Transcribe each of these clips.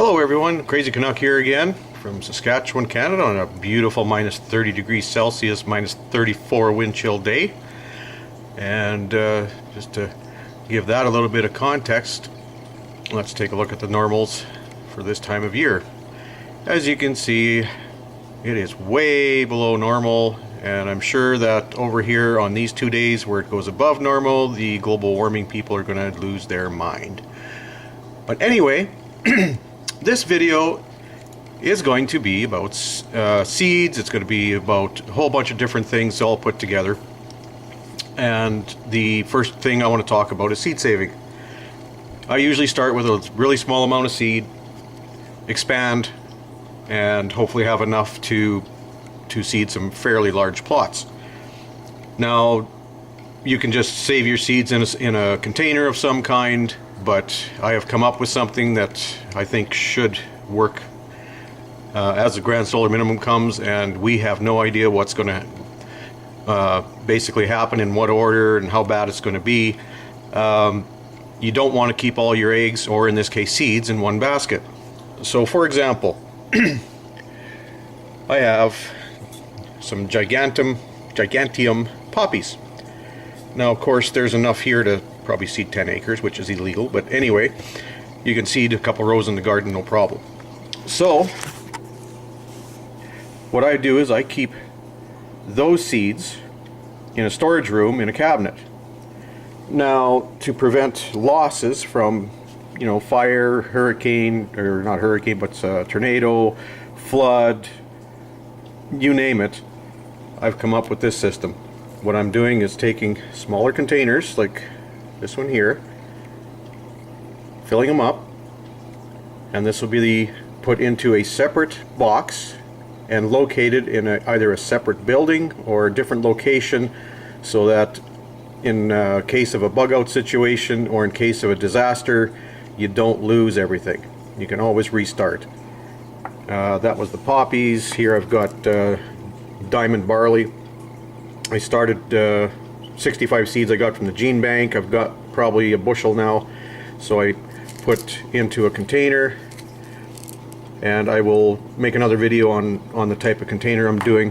Hello everyone, Crazy Canuck here again from Saskatchewan, Canada on a beautiful minus 30 degrees Celsius, minus 34 wind chill day. And just to give that a little bit of context, let's take a look at the normals for this time of year. As you can see, it is way below normal, and I'm sure that over here on these 2 days where it goes above normal, the global warming people are going to lose their mind. But anyway, this video is going to be about seeds. It's going to be about a whole bunch of different things all put together. And the first thing I want to talk about is seed saving. I usually start with a really small amount of seed, expand, and hopefully have enough to seed some fairly large plots. Now, you can just save your seeds in a container of some kind, but I have come up with something that I think should work as the grand solar minimum comes, and we have no idea what's going to basically happen, in what order, and how bad it's going to be. You don't want to keep all your eggs, or in this case seeds, in one basket. So for example, I have some gigantium poppies. Now of course there's enough here to probably seed 10 acres, which is illegal, but anyway, you can seed a couple rows in the garden, no problem. So what I do is I keep those seeds in a storage room in a cabinet. Now, to prevent losses from, you know, fire, hurricane, or not hurricane, but tornado, flood, you name it, I've come up with this system. What I'm doing is taking smaller containers like this one here, filling them up, and this will be put into a separate box and located in either a separate building or a different location, so that in case of a bug out situation or in case of a disaster, you don't lose everything. You can always restart. That was the poppies. Here I've got diamond barley. I started 65 seeds I got from the gene bank. I've got probably a bushel now, so I put into a container, and I will make another video on the type of container I'm doing.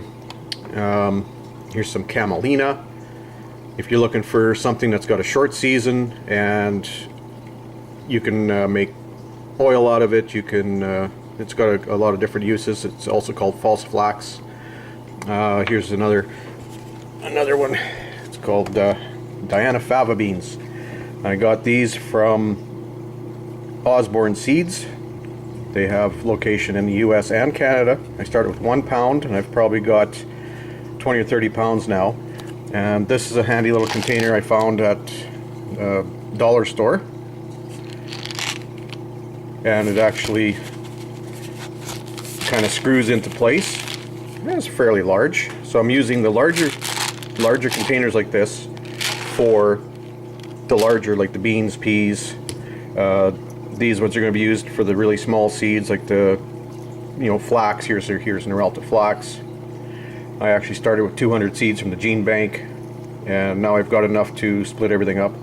Here's some camelina. If you're looking for something that's got a short season and you can make oil out of it, you can it's got a lot of different uses. It's also called false flax. Here's another one. It's called Diana fava beans. I got these from Osborne Seeds. They have location in the US and Canada. I started with 1 pound, and I've probably got 20 or 30 pounds now. And this is a handy little container I found at a dollar store, and it actually kind of screws into place. It's fairly large, so I'm using the larger containers like this for the larger, like the beans, peas. These ones are going to be used for the really small seeds, like the, you know, flax. Here's Norelta flax. I actually started with 200 seeds from the gene bank, and now I've got enough to split everything up,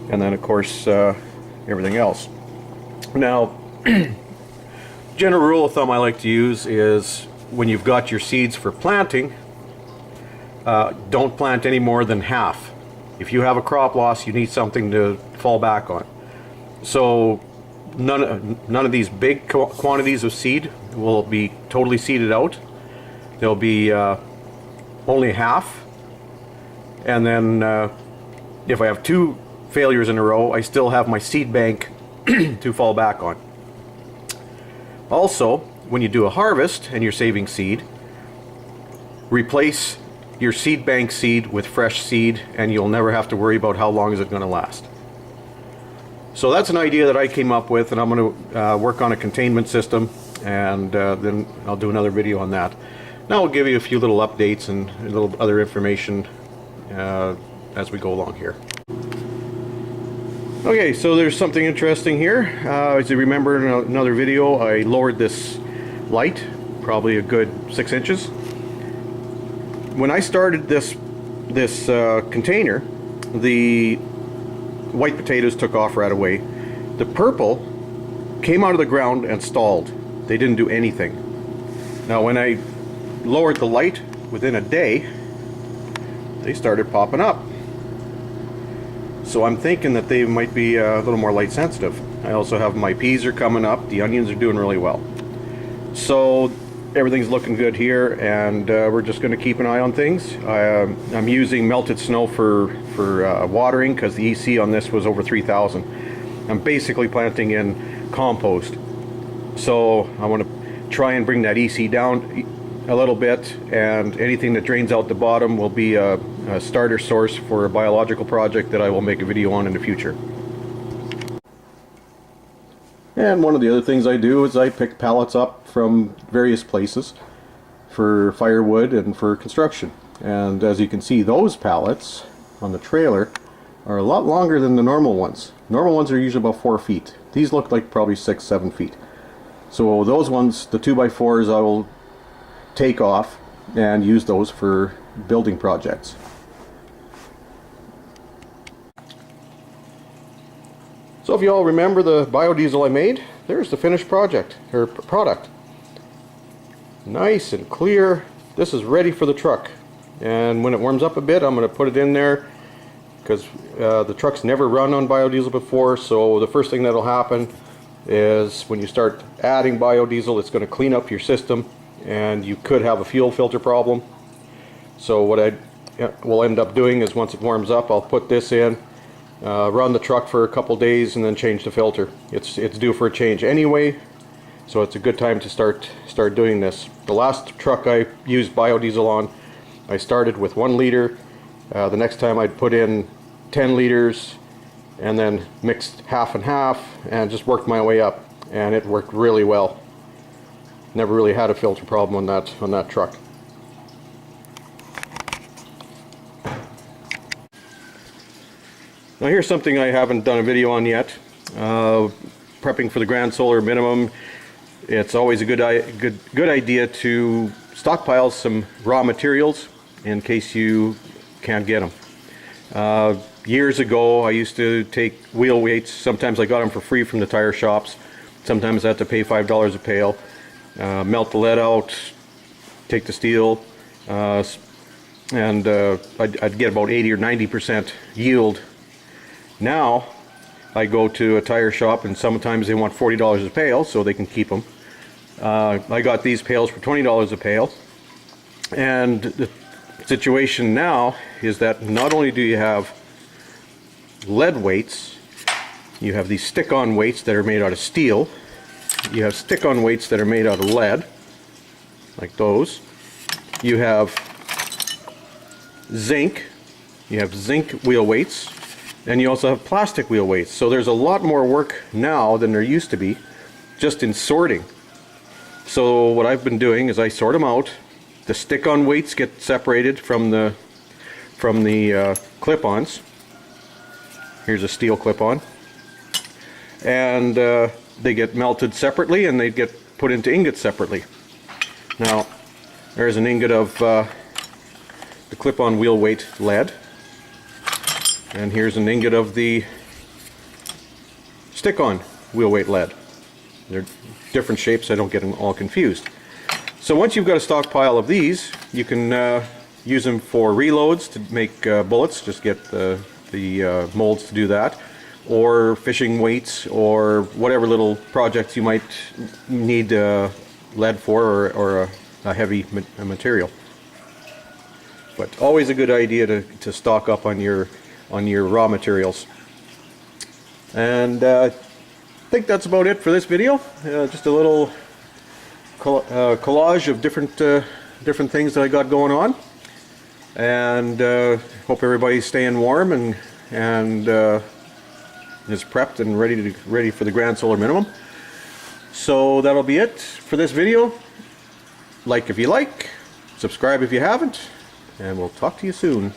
and then of course everything else. Now, general rule of thumb I like to use is, when you've got your seeds for planting, don't plant any more than half. If you have a crop loss, you need something to fall back on. So none of these big quantities of seed will be totally seeded out. There'll be only half, and then if I have 2 failures in a row, I still have my seed bank to fall back on. Also, when you do a harvest and you're saving seed, replace your seed bank seed with fresh seed, and you'll never have to worry about how long is it going to last. So that's an idea that I came up with, and I'm going to work on a containment system, and then I'll do another video on that. Now I'll give you a few little updates and a little other information as we go along here. Okay, so there's something interesting here. As you remember in another video, I lowered this light, probably a good 6 inches. When I started this container, the white potatoes took off right away. The purple came out of the ground and stalled. They didn't do anything. Now when I lowered the light, within a day they started popping up. So I'm thinking that they might be a little more light sensitive. I also have my peas are coming up. The onions are doing really well. So everything's looking good here, and we're just going to keep an eye on things. I'm using melted snow for watering because the EC on this was over 3,000. I'm basically planting in compost. So I want to try and bring that EC down a little bit, and anything that drains out the bottom will be a starter source for a biological project that I will make a video on in the future. And one of the other things I do is I pick pallets up from various places for firewood and for construction. And as you can see, those pallets on the trailer are a lot longer than the normal ones. Normal ones are usually about 4 feet. These look like probably 6-7 feet. So those ones, the 2x4s, I will take off and use those for building projects. So if you all remember the biodiesel I made, there's the finished product. Nice and clear. This is ready for the truck. And when it warms up a bit, I'm going to put it in there because the truck's never run on biodiesel before. So the first thing that'll happen is when you start adding biodiesel, it's going to clean up your system, and you could have a fuel filter problem. So what I will end up doing is once it warms up, I'll put this in, run the truck for a couple days, and then change the filter. It's due for a change anyway, so it's a good time to start doing this. The last truck I used biodiesel on, I started with 1 liter. The next time I'd put in 10 liters and then mixed half and half and just worked my way up, and it worked really well. Never really had a filter problem on that truck. Now here's something I haven't done a video on yet. Prepping for the Grand Solar Minimum. It's always a good idea to stockpile some raw materials in case you can't get them. Years ago I used to take wheel weights. Sometimes I got them for free from the tire shops. Sometimes I had to pay $5 a pail. Melt the lead out, take the steel, and I'd get about 80 or 90% yield. Now I go to a tire shop, and sometimes they want $40 a pail so they can keep them. I got these pails for $20 a pail, and the situation now is that not only do you have lead weights, you have these stick-on weights that are made out of steel. You have stick-on weights that are made out of lead, like those. You have zinc. You have zinc wheel weights, and you also have plastic wheel weights. So there's a lot more work now than there used to be, just in sorting. So what I've been doing is I sort them out. The stick-on weights get separated from the clip-ons. Here's a steel clip-on, and they get melted separately, and they get put into ingots separately. Now there's an ingot of the clip-on wheel weight lead, and here's an ingot of the stick-on wheel weight lead. They're different shapes, so I don't get them all confused. So once you've got a stockpile of these, you can use them for reloads to make bullets. Just get the molds to do that, or fishing weights, or whatever little projects you might need lead for, or a heavy material. But always a good idea to stock up on your raw materials. And I think that's about it for this video. Just a little collage of different things that I got going on, and hope everybody's staying warm and is prepped and ready for the Grand Solar Minimum. So that'll be it for this video. Like if you like, subscribe if you haven't, and we'll talk to you soon.